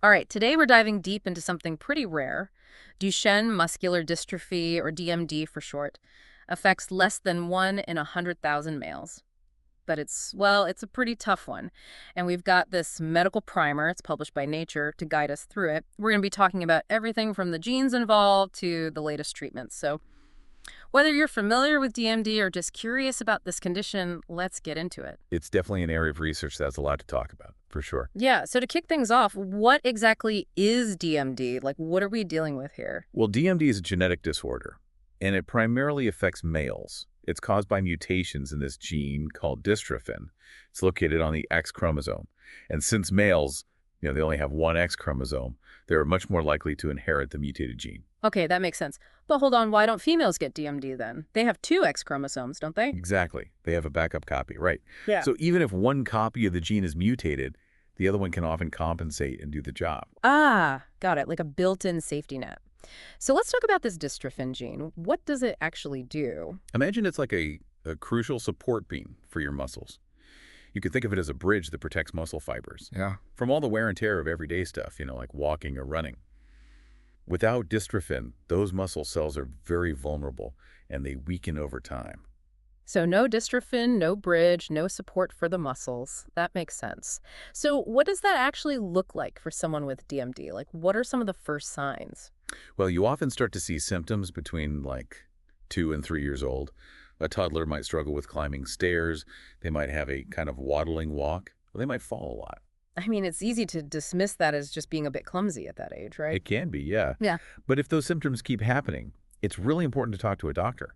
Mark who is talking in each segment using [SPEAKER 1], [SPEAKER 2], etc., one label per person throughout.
[SPEAKER 1] All right, today we're diving deep into something pretty rare. Duchenne muscular dystrophy, or DMD for short, affects less than 1 in 100,000 males. But it's a pretty tough one. And we've got this medical primer, it's published by Nature, to guide us through it. We're going to be talking about everything from the genes involved to the latest treatments. So, whether you're familiar with DMD or just curious about this condition, let's get into it.
[SPEAKER 2] It's definitely an area of research that's a lot to talk about, for sure.
[SPEAKER 1] Yeah, so to kick things off, what exactly is DMD? Like, what are we dealing with here?
[SPEAKER 2] Well, DMD is a genetic disorder, and it primarily affects males. It's caused by mutations in this gene called dystrophin. It's located on the X chromosome. And since males, they only have one X chromosome, they're much more likely to inherit the mutated gene.
[SPEAKER 1] Okay, that makes sense. But hold on, why don't females get DMD then? They have two X chromosomes, don't they?
[SPEAKER 2] Exactly. They have a backup copy, right?
[SPEAKER 1] Yeah.
[SPEAKER 2] So even if one copy of the gene is mutated, the other one can often compensate and do the job.
[SPEAKER 1] Ah, got it, like a built-in safety net. So let's talk about this dystrophin gene. What does it actually do?
[SPEAKER 2] Imagine it's like a crucial support beam for your muscles. You could think of it as a bridge that protects muscle fibers
[SPEAKER 3] Yeah.
[SPEAKER 2] from all the wear and tear of everyday stuff, like walking or running. Without dystrophin, those muscle cells are very vulnerable and they weaken over time.
[SPEAKER 1] So no dystrophin, no bridge, no support for the muscles. That makes sense. So what does that actually look like for someone with DMD? Like, what are some of the first signs?
[SPEAKER 2] Well, you often start to see symptoms between like 2 and 3 years old. A toddler might struggle with climbing stairs. They might have a kind of waddling walk. Or they might fall a lot.
[SPEAKER 1] I mean, it's easy to dismiss that as just being a bit clumsy at that age, right?
[SPEAKER 2] It can be, yeah.
[SPEAKER 1] Yeah.
[SPEAKER 2] But if those symptoms keep happening, it's really important to talk to a doctor.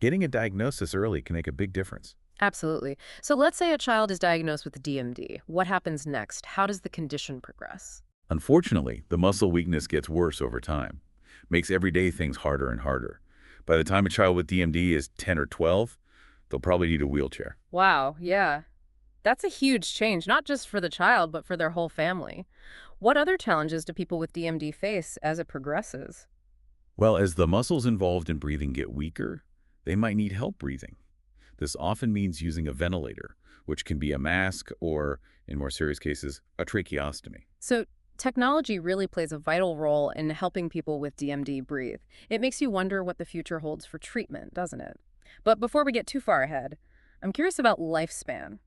[SPEAKER 2] Getting a diagnosis early can make a big difference.
[SPEAKER 1] Absolutely. So let's say a child is diagnosed with DMD. What happens next? How does the condition progress?
[SPEAKER 2] Unfortunately, the muscle weakness gets worse over time, makes everyday things harder and harder. By the time a child with DMD is 10 or 12, they'll probably need a wheelchair.
[SPEAKER 1] Wow, yeah. That's a huge change, not just for the child, but for their whole family. What other challenges do people with DMD face as it progresses?
[SPEAKER 2] Well, as the muscles involved in breathing get weaker, they might need help breathing. This often means using a ventilator, which can be a mask or, in more serious cases, a tracheostomy.
[SPEAKER 1] So, technology really plays a vital role in helping people with DMD breathe. It makes you wonder what the future holds for treatment, doesn't it? But before we get too far ahead, I'm curious about lifespan.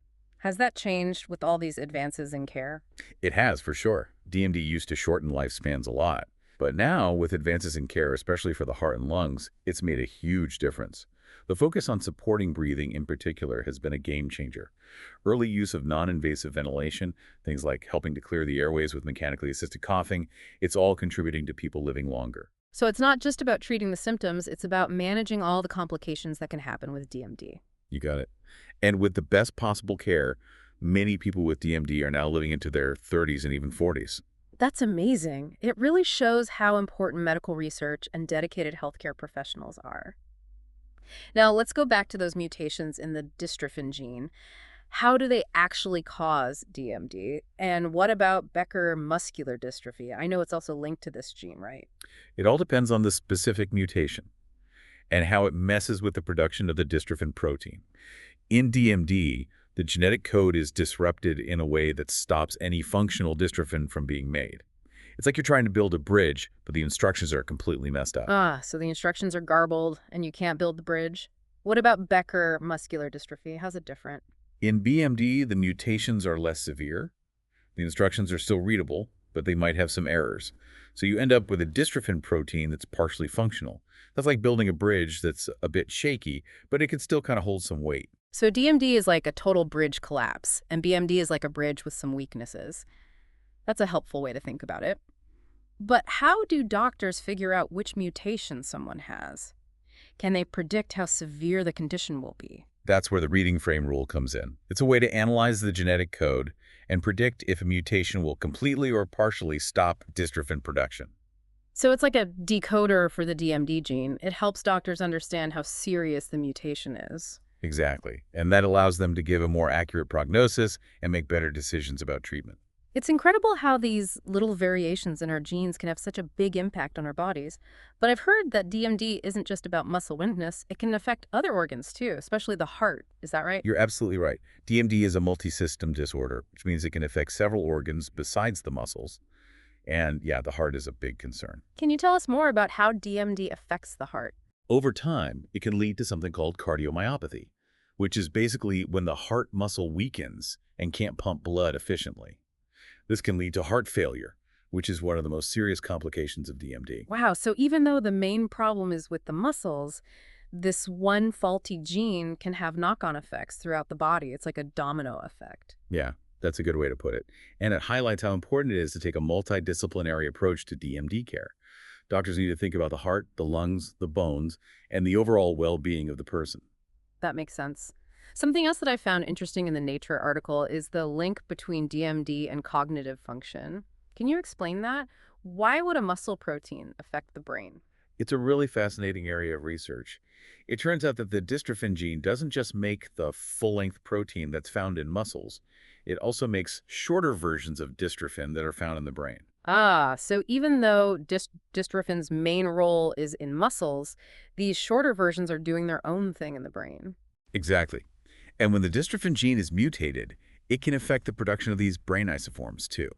[SPEAKER 1] Has that changed with all these advances in care?
[SPEAKER 2] It has, for sure. DMD used to shorten lifespans a lot. But now, with advances in care, especially for the heart and lungs, it's made a huge difference. The focus on supporting breathing in particular has been a game changer. Early use of non-invasive ventilation, things like helping to clear the airways with mechanically assisted coughing, it's all contributing to people living longer.
[SPEAKER 1] So it's not just about treating the symptoms, it's about managing all the complications that can happen with DMD.
[SPEAKER 2] You got it. And with the best possible care, many people with DMD are now living into their 30s and even 40s.
[SPEAKER 1] That's amazing. It really shows how important medical research and dedicated healthcare professionals are. Now, let's go back to those mutations in the dystrophin gene. How do they actually cause DMD? And what about Becker muscular dystrophy? I know it's also linked to this gene, right?
[SPEAKER 2] It all depends on the specific mutation and how it messes with the production of the dystrophin protein. In DMD, the genetic code is disrupted in a way that stops any functional dystrophin from being made. It's like you're trying to build a bridge, but the instructions are completely messed up.
[SPEAKER 1] Ah, so the instructions are garbled and you can't build the bridge. What about Becker muscular dystrophy? How's it different?
[SPEAKER 2] In BMD, the mutations are less severe. The instructions are still readable, but they might have some errors. So you end up with a dystrophin protein that's partially functional. That's like building a bridge that's a bit shaky, but it can still kind of hold some weight.
[SPEAKER 1] So DMD is like a total bridge collapse, and BMD is like a bridge with some weaknesses. That's a helpful way to think about it. But how do doctors figure out which mutation someone has? Can they predict how severe the condition will be?
[SPEAKER 2] That's where the reading frame rule comes in. It's a way to analyze the genetic code and predict if a mutation will completely or partially stop dystrophin production.
[SPEAKER 1] So it's like a decoder for the DMD gene. It helps doctors understand how serious the mutation is.
[SPEAKER 2] Exactly. And that allows them to give a more accurate prognosis and make better decisions about treatment.
[SPEAKER 1] It's incredible how these little variations in our genes can have such a big impact on our bodies. But I've heard that DMD isn't just about muscle weakness. It can affect other organs too, especially the heart. Is that right?
[SPEAKER 2] You're absolutely right. DMD is a multi-system disorder, which means it can affect several organs besides the muscles. And yeah, the heart is a big concern.
[SPEAKER 1] Can you tell us more about how DMD affects the heart?
[SPEAKER 2] Over time, it can lead to something called cardiomyopathy, which is basically when the heart muscle weakens and can't pump blood efficiently. This can lead to heart failure, which is one of the most serious complications of DMD.
[SPEAKER 1] Wow, so even though the main problem is with the muscles, this one faulty gene can have knock-on effects throughout the body. It's like a domino effect.
[SPEAKER 2] Yeah, that's a good way to put it. And it highlights how important it is to take a multidisciplinary approach to DMD care. Doctors need to think about the heart, the lungs, the bones, and the overall well-being of the person.
[SPEAKER 1] That makes sense. Something else that I found interesting in the Nature article is the link between DMD and cognitive function. Can you explain that? Why would a muscle protein affect the brain?
[SPEAKER 2] It's a really fascinating area of research. It turns out that the dystrophin gene doesn't just make the full-length protein that's found in muscles. It also makes shorter versions of dystrophin that are found in the brain.
[SPEAKER 1] Ah, so even though dystrophin's main role is in muscles, these shorter versions are doing their own thing in the brain.
[SPEAKER 2] Exactly. And when the dystrophin gene is mutated, it can affect the production of these brain isoforms too.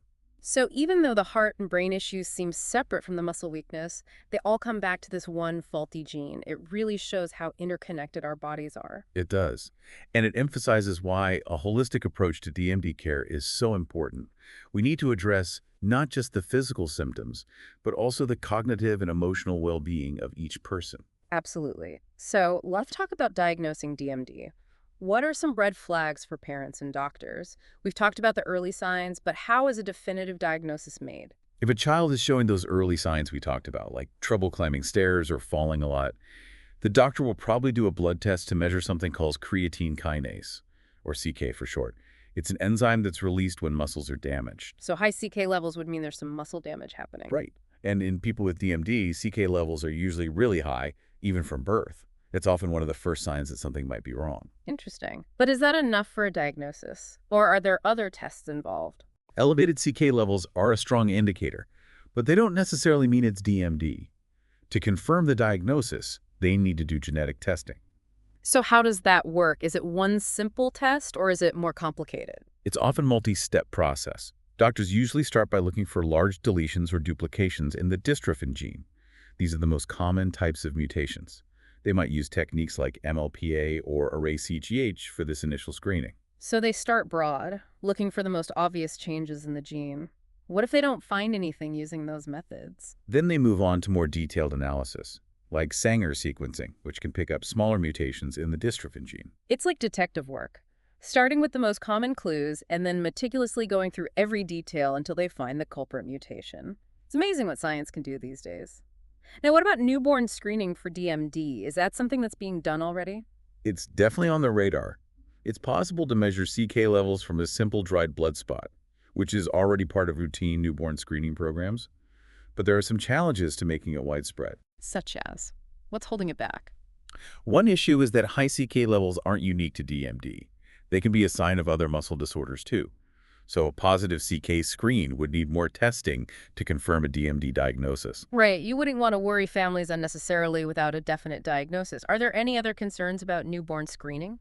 [SPEAKER 1] So even though the heart and brain issues seem separate from the muscle weakness, they all come back to this one faulty gene. It really shows how interconnected our bodies are.
[SPEAKER 2] It does. And it emphasizes why a holistic approach to DMD care is so important. We need to address not just the physical symptoms, but also the cognitive and emotional well-being of each person.
[SPEAKER 1] Absolutely. So let's talk about diagnosing DMD. What are some red flags for parents and doctors? We've talked about the early signs, but how is a definitive diagnosis made?
[SPEAKER 2] If a child is showing those early signs we talked about, like trouble climbing stairs or falling a lot, the doctor will probably do a blood test to measure something called creatine kinase, or CK for short. It's an enzyme that's released when muscles are damaged.
[SPEAKER 1] So high CK levels would mean there's some muscle damage happening.
[SPEAKER 2] Right. And in people with DMD, CK levels are usually really high, even from birth. It's often one of the first signs that something might be wrong.
[SPEAKER 1] Interesting. But is that enough for a diagnosis? Or are there other tests involved?
[SPEAKER 2] Elevated CK levels are a strong indicator, but they don't necessarily mean it's DMD. To confirm the diagnosis, they need to do genetic testing.
[SPEAKER 1] So how does that work? Is it one simple test or is it more complicated?
[SPEAKER 2] It's often a multi-step process. Doctors usually start by looking for large deletions or duplications in the dystrophin gene. These are the most common types of mutations. They might use techniques like MLPA or array-CGH for this initial screening.
[SPEAKER 1] So they start broad, looking for the most obvious changes in the gene. What if they don't find anything using those methods?
[SPEAKER 2] Then they move on to more detailed analysis, like Sanger sequencing, which can pick up smaller mutations in the dystrophin gene.
[SPEAKER 1] It's like detective work, starting with the most common clues and then meticulously going through every detail until they find the culprit mutation. It's amazing what science can do these days. Now, what about newborn screening for DMD? Is that something that's being done already?
[SPEAKER 2] It's definitely on the radar. It's possible to measure CK levels from a simple dried blood spot, which is already part of routine newborn screening programs. But there are some challenges to making it widespread.
[SPEAKER 1] Such as? What's holding it back?
[SPEAKER 2] One issue is that high CK levels aren't unique to DMD. They can be a sign of other muscle disorders too. So a positive CK screen would need more testing to confirm a DMD diagnosis.
[SPEAKER 1] Right, you wouldn't want to worry families unnecessarily without a definite diagnosis. Are there any other concerns about newborn screening?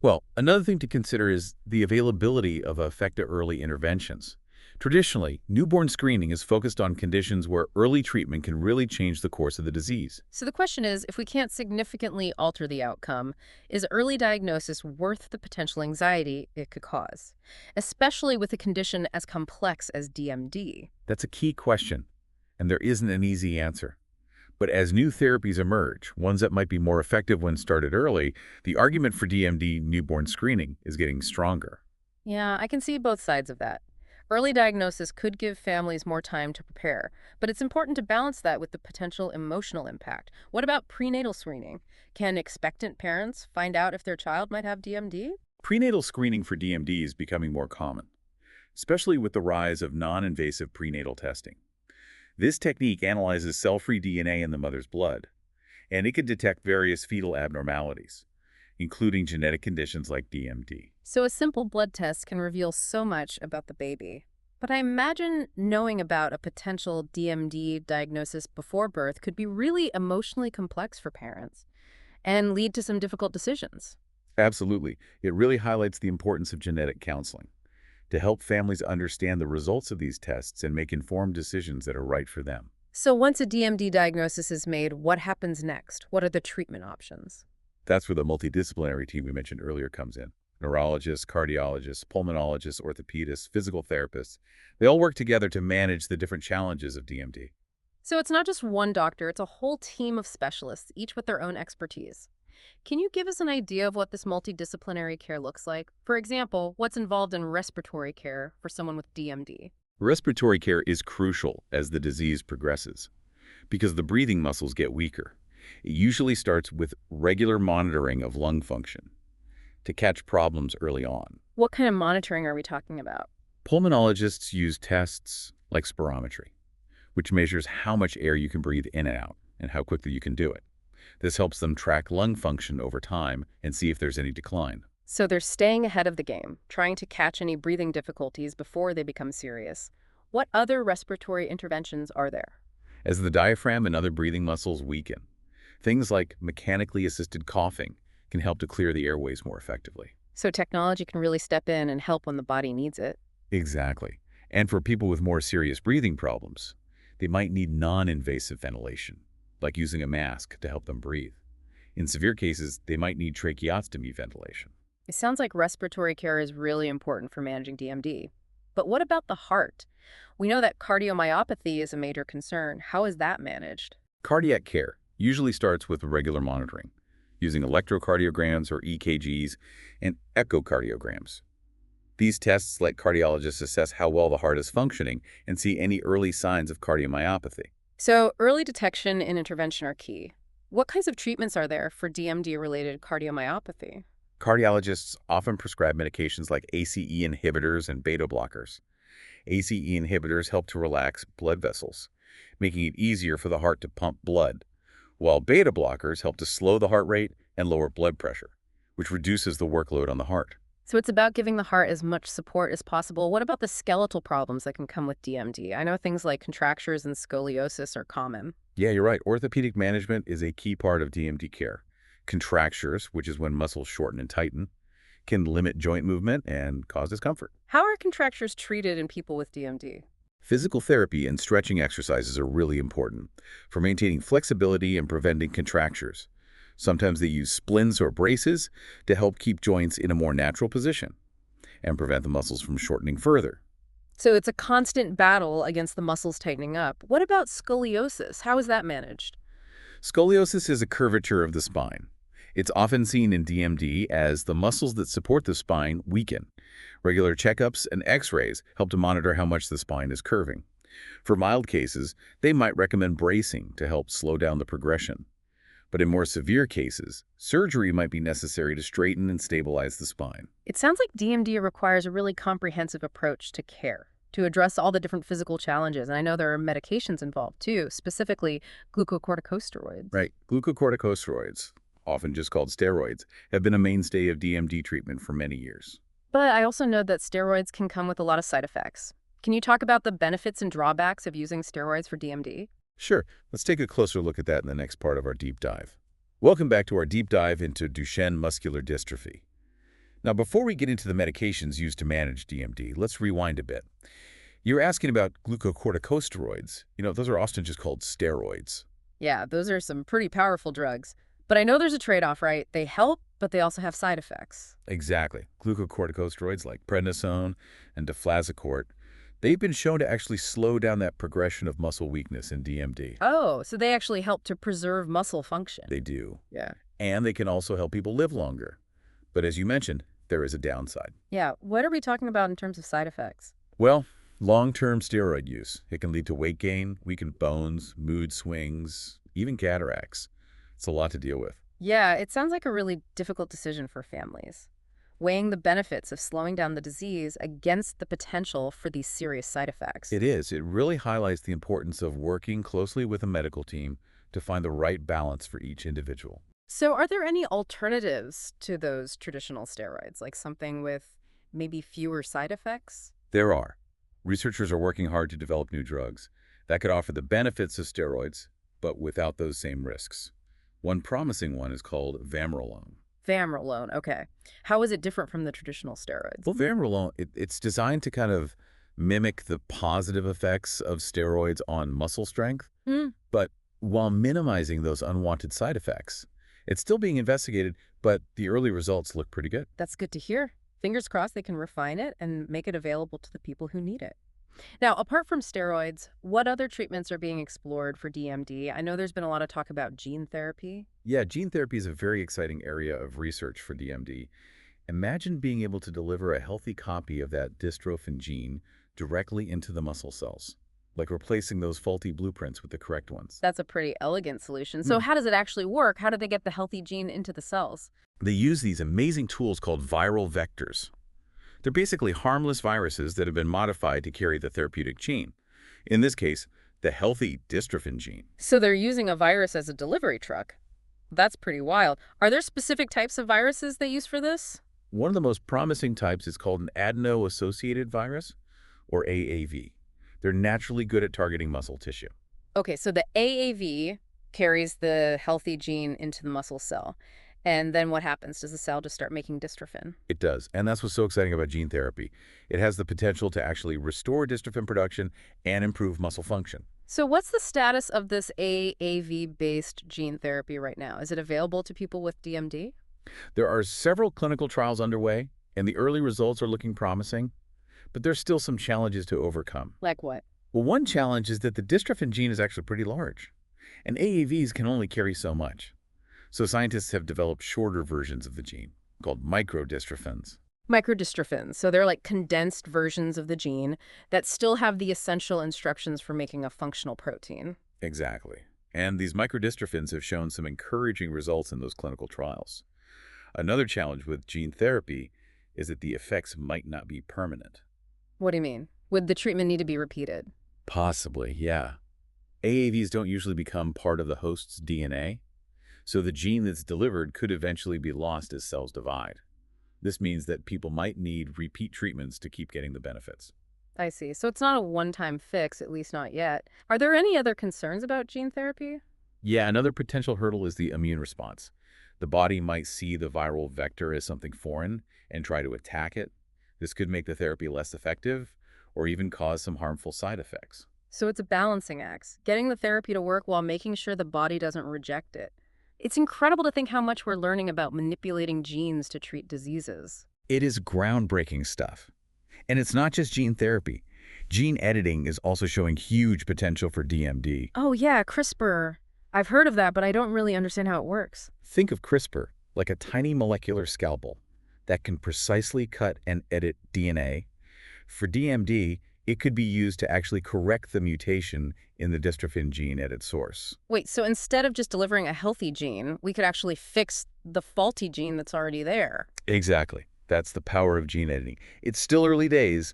[SPEAKER 2] Well, another thing to consider is the availability of effective early interventions. Traditionally, newborn screening is focused on conditions where early treatment can really change the course of the disease.
[SPEAKER 1] So the question is, if we can't significantly alter the outcome, is early diagnosis worth the potential anxiety it could cause, especially with a condition as complex as DMD?
[SPEAKER 2] That's a key question, and there isn't an easy answer. But as new therapies emerge, ones that might be more effective when started early, the argument for DMD newborn screening is getting stronger.
[SPEAKER 1] Yeah, I can see both sides of that. Early diagnosis could give families more time to prepare, but it's important to balance that with the potential emotional impact. What about prenatal screening? Can expectant parents find out if their child might have DMD?
[SPEAKER 2] Prenatal screening for DMD is becoming more common, especially with the rise of non-invasive prenatal testing. This technique analyzes cell-free DNA in the mother's blood, and it can detect various fetal abnormalities, including genetic conditions like DMD.
[SPEAKER 1] So a simple blood test can reveal so much about the baby. But I imagine knowing about a potential DMD diagnosis before birth could be really emotionally complex for parents and lead to some difficult decisions.
[SPEAKER 2] Absolutely. It really highlights the importance of genetic counseling. to help families understand the results of these tests and make informed decisions that are right for them.
[SPEAKER 1] So once a DMD diagnosis is made, what happens next? What are the treatment options?
[SPEAKER 2] That's where the multidisciplinary team we mentioned earlier comes in. Neurologists, cardiologists, pulmonologists, orthopedists, physical therapists, they all work together to manage the different challenges of DMD.
[SPEAKER 1] So it's not just one doctor, it's a whole team of specialists, each with their own expertise. Can you give us an idea of what this multidisciplinary care looks like? For example, what's involved in respiratory care for someone with DMD?
[SPEAKER 2] Respiratory care is crucial as the disease progresses because the breathing muscles get weaker. It usually starts with regular monitoring of lung function to catch problems early on.
[SPEAKER 1] What kind of monitoring are we talking about?
[SPEAKER 2] Pulmonologists use tests like spirometry, which measures how much air you can breathe in and out and how quickly you can do it. This helps them track lung function over time and see if there's any decline.
[SPEAKER 1] So they're staying ahead of the game, trying to catch any breathing difficulties before they become serious. What other respiratory interventions are there?
[SPEAKER 2] As the diaphragm and other breathing muscles weaken, things like mechanically assisted coughing can help to clear the airways more effectively.
[SPEAKER 1] So technology can really step in and help when the body needs it.
[SPEAKER 2] Exactly. And for people with more serious breathing problems, they might need non-invasive ventilation, like using a mask to help them breathe. In severe cases, they might need tracheostomy ventilation.
[SPEAKER 1] It sounds like respiratory care is really important for managing DMD. But what about the heart? We know that cardiomyopathy is a major concern. How is that managed?
[SPEAKER 2] Cardiac care usually starts with regular monitoring, using electrocardiograms or EKGs and echocardiograms. These tests let cardiologists assess how well the heart is functioning and see any early signs of cardiomyopathy.
[SPEAKER 1] So early detection and intervention are key. What kinds of treatments are there for DMD-related cardiomyopathy?
[SPEAKER 2] Cardiologists often prescribe medications like ACE inhibitors and beta blockers. ACE inhibitors help to relax blood vessels, making it easier for the heart to pump blood, while beta blockers help to slow the heart rate and lower blood pressure, which reduces the workload on the heart.
[SPEAKER 1] So it's about giving the heart as much support as possible. What about the skeletal problems that can come with DMD? I know things like contractures and scoliosis are common.
[SPEAKER 2] Yeah, you're right. Orthopedic management is a key part of DMD care. Contractures, which is when muscles shorten and tighten, can limit joint movement and cause discomfort.
[SPEAKER 1] How are contractures treated in people with DMD?
[SPEAKER 2] Physical therapy and stretching exercises are really important for maintaining flexibility and preventing contractures. Sometimes they use splints or braces to help keep joints in a more natural position and prevent the muscles from shortening further.
[SPEAKER 1] So it's a constant battle against the muscles tightening up. What about scoliosis? How is that managed?
[SPEAKER 2] Scoliosis is a curvature of the spine. It's often seen in DMD as the muscles that support the spine weaken. Regular checkups and x-rays help to monitor how much the spine is curving. For mild cases, they might recommend bracing to help slow down the progression. But in more severe cases, surgery might be necessary to straighten and stabilize the spine.
[SPEAKER 1] It sounds like DMD requires a really comprehensive approach to care to address all the different physical challenges. And I know there are medications involved too, specifically glucocorticosteroids.
[SPEAKER 2] Right. Glucocorticosteroids, often just called steroids, have been a mainstay of DMD treatment for many years.
[SPEAKER 1] But I also know that steroids can come with a lot of side effects. Can you talk about the benefits and drawbacks of using steroids for DMD?
[SPEAKER 2] Sure. Let's take a closer look at that in the next part of our deep dive. Welcome back to our deep dive into Duchenne muscular dystrophy. Now, before we get into the medications used to manage DMD, let's rewind a bit. You're asking about glucocorticosteroids. Those are often just called steroids.
[SPEAKER 1] Yeah, those are some pretty powerful drugs. But I know there's a trade-off, right? They help, but they also have side effects.
[SPEAKER 2] Exactly. Glucocorticosteroids like prednisone and deflazacort, they've been shown to actually slow down that progression of muscle weakness in DMD.
[SPEAKER 1] Oh, so they actually help to preserve muscle function.
[SPEAKER 2] They do.
[SPEAKER 1] Yeah.
[SPEAKER 2] And they can also help people live longer. But as you mentioned, there is a downside.
[SPEAKER 1] Yeah, what are we talking about in terms of side effects?
[SPEAKER 2] Well, long-term steroid use. It can lead to weight gain, weakened bones, mood swings, even cataracts. It's a lot to deal with.
[SPEAKER 1] Yeah, it sounds like a really difficult decision for families, weighing the benefits of slowing down the disease against the potential for these serious side effects.
[SPEAKER 2] It is. It really highlights the importance of working closely with a medical team to find the right balance for each individual.
[SPEAKER 1] So are there any alternatives to those traditional steroids, like something with maybe fewer side effects?
[SPEAKER 2] There are. Researchers are working hard to develop new drugs that could offer the benefits of steroids, but without those same risks. One promising one is called vamorolone.
[SPEAKER 1] Vamorolone, okay. How is it different from the traditional steroids?
[SPEAKER 2] Well, vamorolone, it's designed to kind of mimic the positive effects of steroids on muscle strength,
[SPEAKER 1] Hmm,
[SPEAKER 2] but while minimizing those unwanted side effects. It's still being investigated, but the early results look pretty good.
[SPEAKER 1] that's good to hear. Fingers crossed they can refine it and make it available to the people who need it. Now, apart from steroids, what other treatments are being explored for DMD? I know there's been a lot of talk about gene therapy.
[SPEAKER 2] Yeah, gene therapy is a very exciting area of research for DMD. Imagine being able to deliver a healthy copy of that dystrophin gene directly into the muscle cells, like replacing those faulty blueprints with the correct ones.
[SPEAKER 1] That's a pretty elegant solution. So
[SPEAKER 2] Hmm.
[SPEAKER 1] how does it actually work? How do they get the healthy gene into the cells?
[SPEAKER 2] They use these amazing tools called viral vectors. They're basically harmless viruses that have been modified to carry the therapeutic gene. In this case, the healthy dystrophin gene.
[SPEAKER 1] So they're using a virus as a delivery truck. That's pretty wild. Are there specific types of viruses they use for this?
[SPEAKER 2] One of the most promising types is called an adeno-associated virus, or AAV. They're naturally good at targeting muscle tissue.
[SPEAKER 1] Okay, so the AAV carries the healthy gene into the muscle cell. And then what happens? Does the cell just start making dystrophin?
[SPEAKER 2] It does, and that's what's so exciting about gene therapy. It has the potential to actually restore dystrophin production and improve muscle function.
[SPEAKER 1] So what's the status of this AAV-based gene therapy right now? Is it available to people with DMD?
[SPEAKER 2] There are several clinical trials underway, and the early results are looking promising, but there's still some challenges to overcome.
[SPEAKER 1] Like what?
[SPEAKER 2] Well, one challenge is that the dystrophin gene is actually pretty large, and AAVs can only carry so much. So scientists have developed shorter versions of the gene, called microdystrophins.
[SPEAKER 1] Microdystrophins. So they're like condensed versions of the gene that still have the essential instructions for making a functional protein.
[SPEAKER 2] Exactly. And these microdystrophins have shown some encouraging results in those clinical trials. Another challenge with gene therapy is that the effects might not be permanent.
[SPEAKER 1] What do you mean? Would the treatment need to be repeated?
[SPEAKER 2] Possibly, yeah. AAVs don't usually become part of the host's DNA, so the gene that's delivered could eventually be lost as cells divide. This means that people might need repeat treatments to keep getting the benefits.
[SPEAKER 1] I see. So it's not a one-time fix, at least not yet. Are there any other concerns about gene therapy?
[SPEAKER 2] Yeah, another potential hurdle is the immune response. The body might see the viral vector as something foreign and try to attack it. This could make the therapy less effective or even cause some harmful side effects.
[SPEAKER 1] So it's a balancing act, getting the therapy to work while making sure the body doesn't reject it. It's incredible to think how much we're learning about manipulating genes to treat diseases.
[SPEAKER 2] It is groundbreaking stuff. And it's not just gene therapy. Gene editing is also showing huge potential for DMD.
[SPEAKER 1] Oh yeah, CRISPR. I've heard of that, but I don't really understand how it works.
[SPEAKER 2] Think of CRISPR like a tiny molecular scalpel that can precisely cut and edit DNA. For DMD, it could be used to actually correct the mutation in the dystrophin gene at its source.
[SPEAKER 1] Wait, so instead of just delivering a healthy gene, we could actually fix the faulty gene that's already there.
[SPEAKER 2] Exactly. That's the power of gene editing. It's still early days,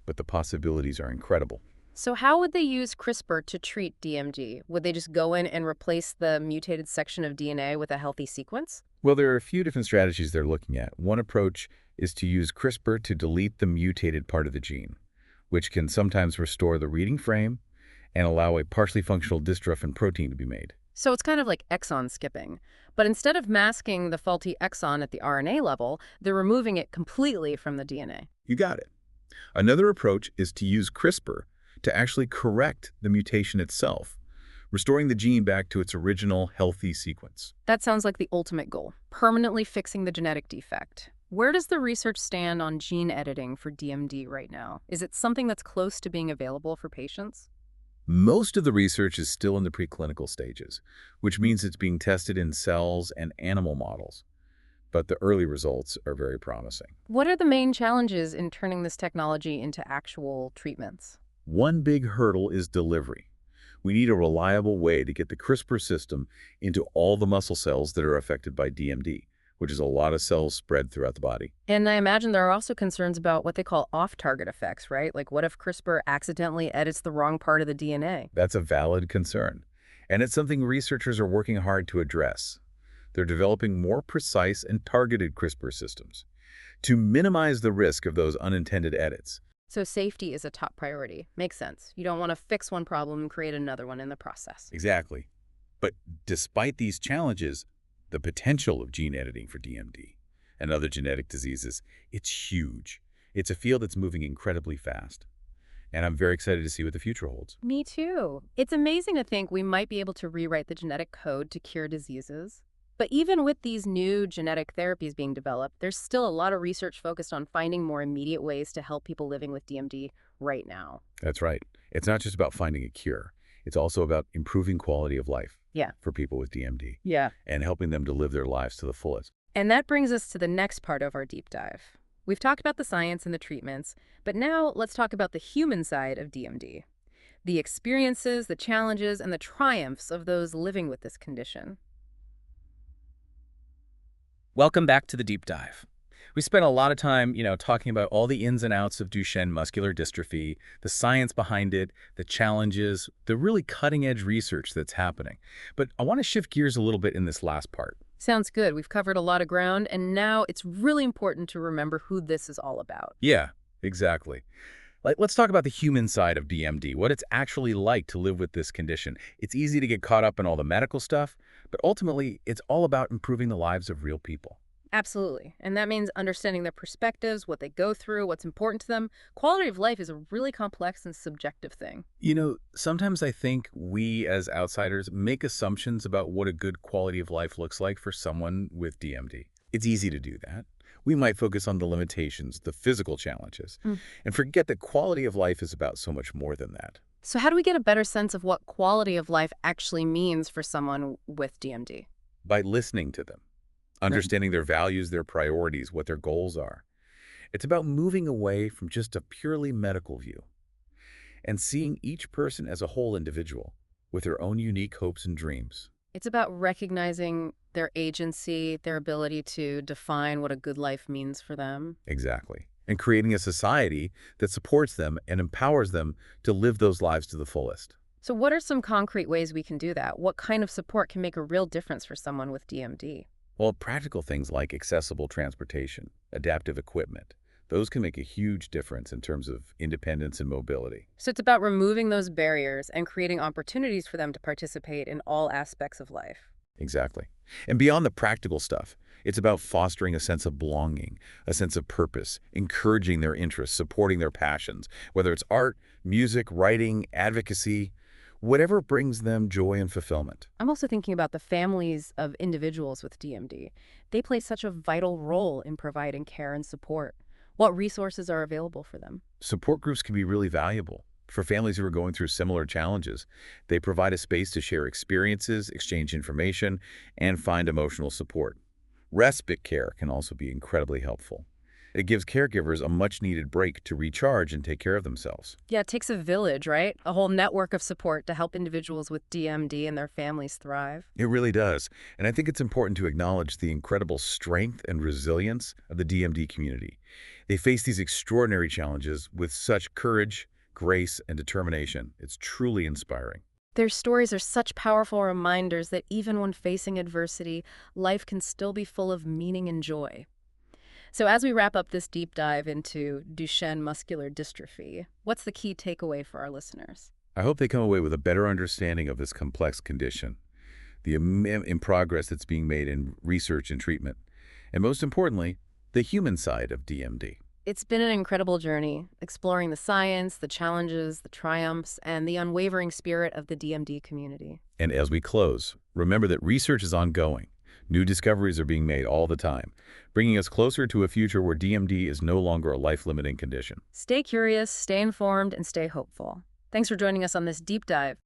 [SPEAKER 2] but the possibilities are incredible.
[SPEAKER 1] So how would they use CRISPR to treat DMD? Would they just go in and replace the mutated section of DNA with a healthy sequence?
[SPEAKER 2] Well, there are a few different strategies they're looking at. One approach is to use CRISPR to delete the mutated part of the gene, which can sometimes restore the reading frame and allow a partially functional dystrophin protein to be made.
[SPEAKER 1] So it's kind of like exon skipping. But instead of masking the faulty exon at the RNA level, they're removing it completely from the DNA.
[SPEAKER 2] You got it. Another approach is to use CRISPR to actually correct the mutation itself, restoring the gene back to its original healthy sequence.
[SPEAKER 1] That sounds like the ultimate goal, permanently fixing the genetic defect. Where does the research stand on gene editing for DMD right now? Is it something that's close to being available for patients?
[SPEAKER 2] Most of the research is still in the preclinical stages, which means it's being tested in cells and animal models. But the early results are very promising.
[SPEAKER 1] What are the main challenges in turning this technology into actual treatments?
[SPEAKER 2] One big hurdle is delivery. We need a reliable way to get the CRISPR system into all the muscle cells that are affected by DMD, which is a lot of cells spread throughout the body.
[SPEAKER 1] And I imagine there are also concerns about what they call off-target effects, right? Like what if CRISPR accidentally edits the wrong part of the DNA?
[SPEAKER 2] That's a valid concern, and it's something researchers are working hard to address. They're developing more precise and targeted CRISPR systems to minimize the risk of those unintended edits.
[SPEAKER 1] So safety is a top priority. Makes sense. You don't want to fix one problem and create another one in the process.
[SPEAKER 2] Exactly. But despite these challenges, The potential of gene editing for DMD and other genetic diseases, it's huge. It's a field that's moving incredibly fast, and I'm very excited to see what the future holds.
[SPEAKER 1] Me too. It's amazing to think we might be able to rewrite the genetic code to cure diseases. But even with these new genetic therapies being developed, there's still a lot of research focused on finding more immediate ways to help people living with DMD right now.
[SPEAKER 2] That's right. It's not just about finding a cure. It's also about improving quality of life
[SPEAKER 1] Yeah.
[SPEAKER 2] for people with DMD
[SPEAKER 1] Yeah.
[SPEAKER 2] and helping them to live their lives to the fullest.
[SPEAKER 1] And that brings us to the next part of our deep dive. We've talked about the science and the treatments, but now let's talk about the human side of DMD. The experiences, the challenges, and the triumphs of those living with this condition.
[SPEAKER 3] Welcome back to the deep dive. We spent a lot of time, talking about all the ins and outs of Duchenne muscular dystrophy, the science behind it, the challenges, the really cutting-edge research that's happening. But I want to shift gears a little bit in this last part.
[SPEAKER 1] Sounds good. We've covered a lot of ground, and now it's really important to remember who this is all about.
[SPEAKER 3] Yeah, exactly. Let's talk about the human side of DMD, what it's actually like to live with this condition. It's easy to get caught up in all the medical stuff, but ultimately, it's all about improving the lives of real people.
[SPEAKER 1] Absolutely. And that means understanding their perspectives, what they go through, what's important to them. Quality of life is a really complex and subjective thing.
[SPEAKER 3] Sometimes I think we as outsiders make assumptions about what a good quality of life looks like for someone with DMD. It's easy to do that. We might focus on the limitations, the physical challenges, and forget that quality of life is about so much more than that.
[SPEAKER 1] So how do we get a better sense of what quality of life actually means for someone with DMD?
[SPEAKER 2] By listening to them, understanding their values, their priorities, what their goals are. It's about moving away from just a purely medical view and seeing each person as a whole individual with their own unique hopes and dreams.
[SPEAKER 1] It's about recognizing their agency, their ability to define what a good life means for them.
[SPEAKER 2] Exactly. And creating a society that supports them and empowers them to live those lives to the fullest.
[SPEAKER 1] So what are some concrete ways we can do that? What kind of support can make a real difference for someone with DMD?
[SPEAKER 2] Well, practical things like accessible transportation, adaptive equipment, those can make a huge difference in terms of independence and mobility.
[SPEAKER 1] So it's about removing those barriers and creating opportunities for them to participate in all aspects of life.
[SPEAKER 2] Exactly. And beyond the practical stuff, it's about fostering a sense of belonging, a sense of purpose, encouraging their interests, supporting their passions, whether it's art, music, writing, advocacy, whatever brings them joy and fulfillment.
[SPEAKER 1] I'm also thinking about the families of individuals with DMD. They play such a vital role in providing care and support. What resources are available for them?
[SPEAKER 2] Support groups can be really valuable. For families who are going through similar challenges, they provide a space to share experiences, exchange information, and find emotional support. Respite care can also be incredibly helpful. It gives caregivers a much-needed break to recharge and take care of themselves.
[SPEAKER 1] Yeah, it takes a village, right? A whole network of support to help individuals with DMD and their families thrive.
[SPEAKER 2] It really does. And I think it's important to acknowledge the incredible strength and resilience of the DMD community. They face these extraordinary challenges with such courage, grace, and determination. It's truly inspiring.
[SPEAKER 1] Their stories are such powerful reminders that even when facing adversity, life can still be full of meaning and joy. So as we wrap up this deep dive into Duchenne muscular dystrophy, what's the key takeaway for our listeners?
[SPEAKER 2] I hope they come away with a better understanding of this complex condition, the in progress that's being made in research and treatment, and most importantly, the human side of DMD.
[SPEAKER 1] It's been an incredible journey, exploring the science, the challenges, the triumphs, and the unwavering spirit of the DMD community.
[SPEAKER 2] And as we close, remember that research is ongoing. New discoveries are being made all the time, bringing us closer to a future where DMD is no longer a life-limiting condition.
[SPEAKER 1] Stay curious, stay informed, and stay hopeful. Thanks for joining us on this deep dive.